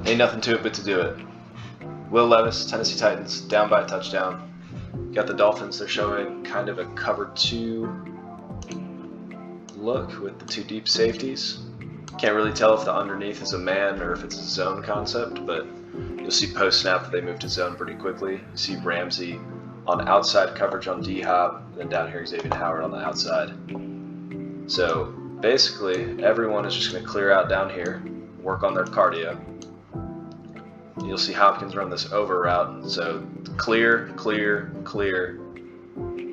Ain't nothing to it but to do it. Will Levis, Tennessee Titans, down by a touchdown. You got the Dolphins, they're showing kind of a cover 2 look with the 2 deep safeties. Can't really tell if the underneath is a man or if it's a zone concept, but you'll see post-snap that they move to zone pretty quickly. You see Ramsey on outside coverage on D-Hop, and then down here Xavier Howard on the outside. So basically, everyone is just going to clear out down here, work on their cardio. You'll see Hopkins run this over route, so clear, clear, clear,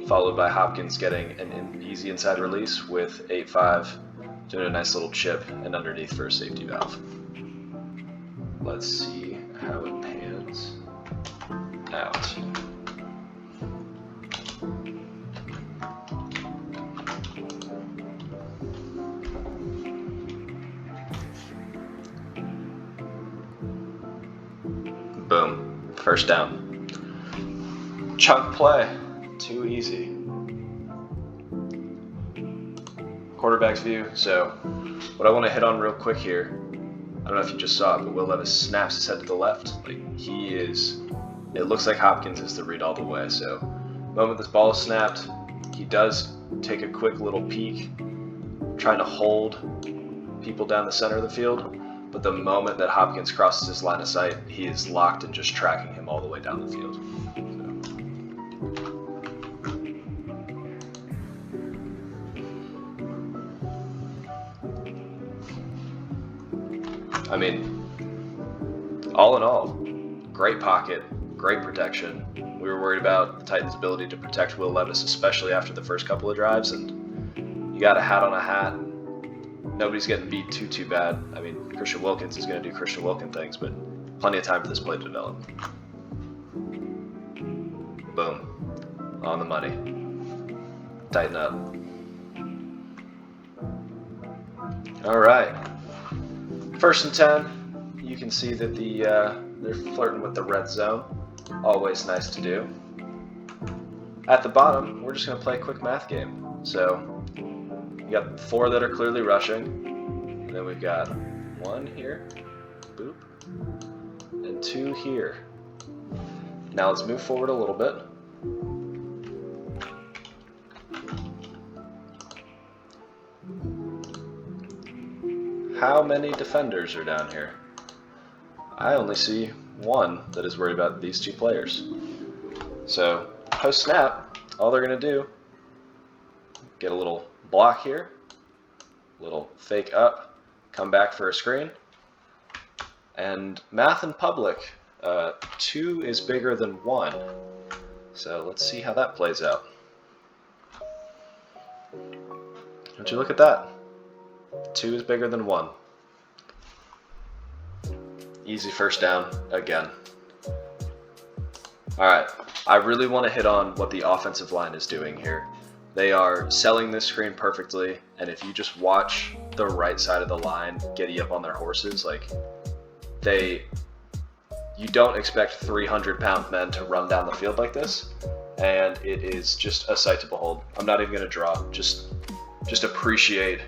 followed by Hopkins getting an easy inside release with 8-5, doing a nice little chip and underneath for a safety valve. Let's see how it pans out. Boom, first down. Chunk play, too easy. Quarterback's view, so what I want to hit on real quick here, I don't know if you just saw it, but Will Levis snaps his head to the left. It looks like Hopkins is the read all the way, so the moment this ball is snapped, he does take a quick little peek, trying to hold people down the center of the field. But the moment that Hopkins crosses his line of sight, he is locked and just tracking him all the way down the field. I mean, all in all, great pocket, great protection. We were worried about the Titans' ability to protect Will Levis, especially after the first couple of drives, and you got a hat on a hat. Nobody's getting beat too bad. I mean, Christian Wilkins is going to do Christian Wilkins things, but plenty of time for this play to develop. Boom. On the money. Tighten up. All right. 1st and 10. You can see that they're flirting with the red zone. Always nice to do. At the bottom, we're just going to play a quick math game. So we got 4 that are clearly rushing, and then we've got 1 here, boop, and 2 here. Now let's move forward a little bit. How many defenders are down here? I only see 1 that is worried about these 2 players. So post snap, all they're going to do, get a little block here, little fake up, come back for a screen, and math in public, 2 is bigger than 1. So let's see how that plays out. Don't you look at that? 2 is bigger than 1. Easy first down again. Alright, I really want to hit on what the offensive line is doing here. They are selling this screen perfectly, and if you just watch the right side of the line giddy up on their horses, you don't expect 300-pound men to run down the field like this, and it is just a sight to behold. I'm not even going to draw. Just appreciate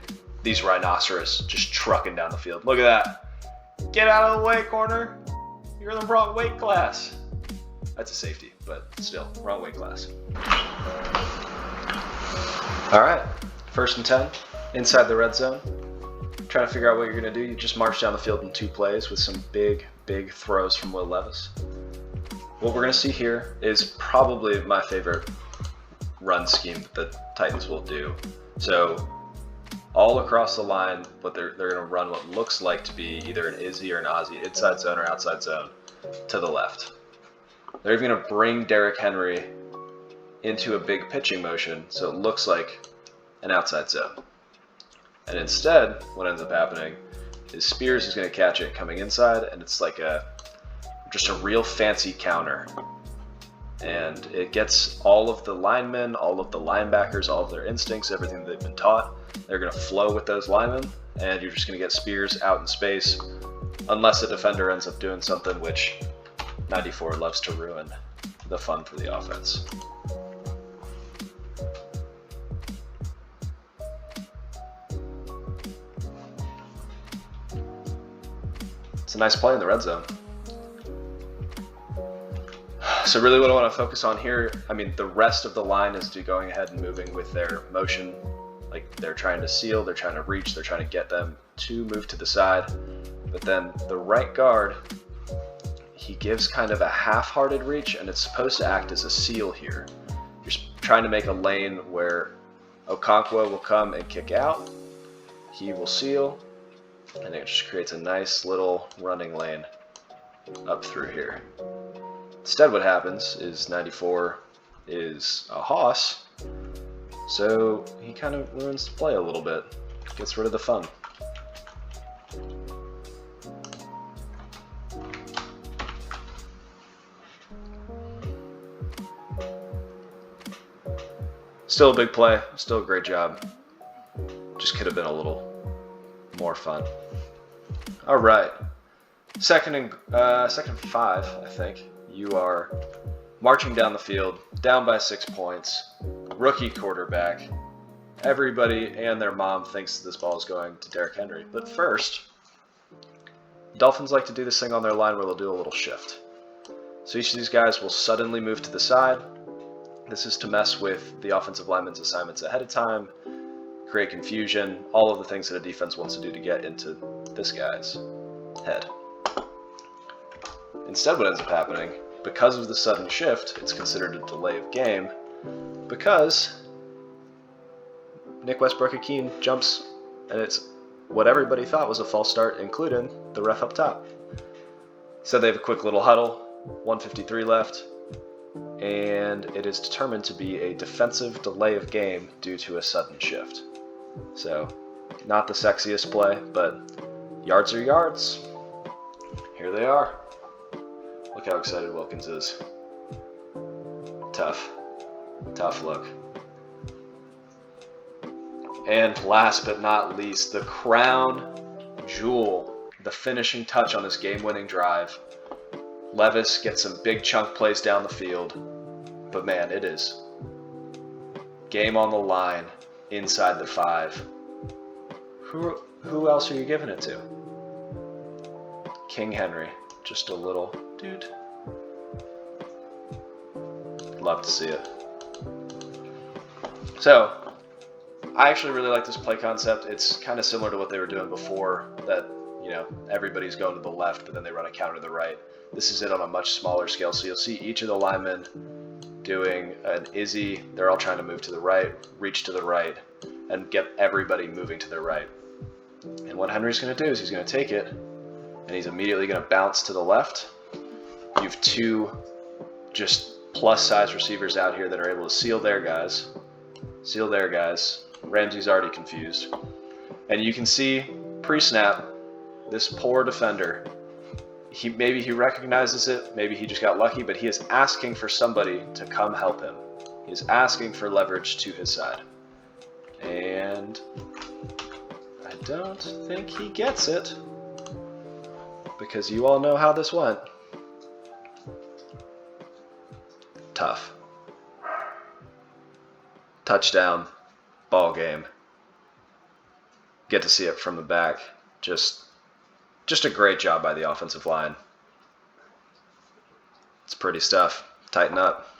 these rhinoceros just trucking down the field. Look at that. Get out of the way, corner. You're in the wrong weight class. That's a safety, but still, wrong weight class. All right, 1st and 10, inside the red zone. Trying to figure out what you're going to do. You just march down the field in 2 plays with some big throws from Will Levis. What we're going to see here is probably my favorite run scheme that the Titans will do. So all across the line, but they're going to run what looks like to be either an Izzy or an Ozzy, inside zone or outside zone, to the left. They're even going to bring Derrick Henry into a big pitching motion, so it looks like an outside zone. And instead, what ends up happening is Spears is going to catch it coming inside, and it's like just a real fancy counter. And it gets all of the linemen, all of the linebackers, all of their instincts, everything they've been taught. They're going to flow with those linemen, and you're just going to get Spears out in space, unless a defender ends up doing something, which 94 loves to ruin the fun for the offense. It's a nice play in the red zone. So really what I want to focus on here, I mean, the rest of the line is going ahead and moving with their motion. Like they're trying to seal, they're trying to reach, they're trying to get them to move to the side. But then the right guard, he gives kind of a half-hearted reach, and it's supposed to act as a seal here. You're trying to make a lane where Okonkwo will come and kick out. He will seal, and it just creates a nice little running lane up through here. Instead what happens is 94 is a hoss, so he kind of ruins the play a little bit, gets rid of the fun. Still a big play, still a great job. Just could have been a little more fun. All right, second and 5, I think. You are marching down the field, down by 6 points, rookie quarterback. Everybody and their mom thinks this ball is going to Derrick Henry. But first, Dolphins like to do this thing on their line where they'll do a little shift. So each of these guys will suddenly move to the side. This is to mess with the offensive lineman's assignments ahead of time, create confusion, all of the things that a defense wants to do to get into this guy's head. Instead, what ends up happening, because of the sudden shift, it's considered a delay of game, because Nick Westbrook-Ikhine jumps, and it's what everybody thought was a false start, including the ref up top. So they have a quick little huddle, 1:53 left, and it is determined to be a defensive delay of game due to a sudden shift. So, not the sexiest play, but yards are yards. Here they are. Look how excited Wilkins is. Tough look. And last but not least, the crown jewel, the finishing touch on this game-winning drive. Levis gets some big chunk plays down the field, but man, it is game on the line inside the 5. Who else are you giving it to? King Henry, just a little dude. Love to see it. So, I actually really like this play concept. It's kind of similar to what they were doing before, that, you know, everybody's going to the left, but then they run a counter to the right. This is it on a much smaller scale. So you'll see each of the linemen doing an Izzy. They're all trying to move to the right, reach to the right, and get everybody moving to their right. And what Henry's going to do is he's going to take it, and he's immediately going to bounce to the left. You have 2 just plus-size receivers out here that are able to seal their guys. Ramsey's already confused. And you can see, pre-snap, this poor defender, maybe he recognizes it, maybe he just got lucky, but he is asking for somebody to come help him. He is asking for leverage to his side. And I don't think he gets it, because you all know how this went. Tough. Touchdown. Ball game. Get to see it from the back. Just a great job by the offensive line. It's pretty stuff. Tighten up.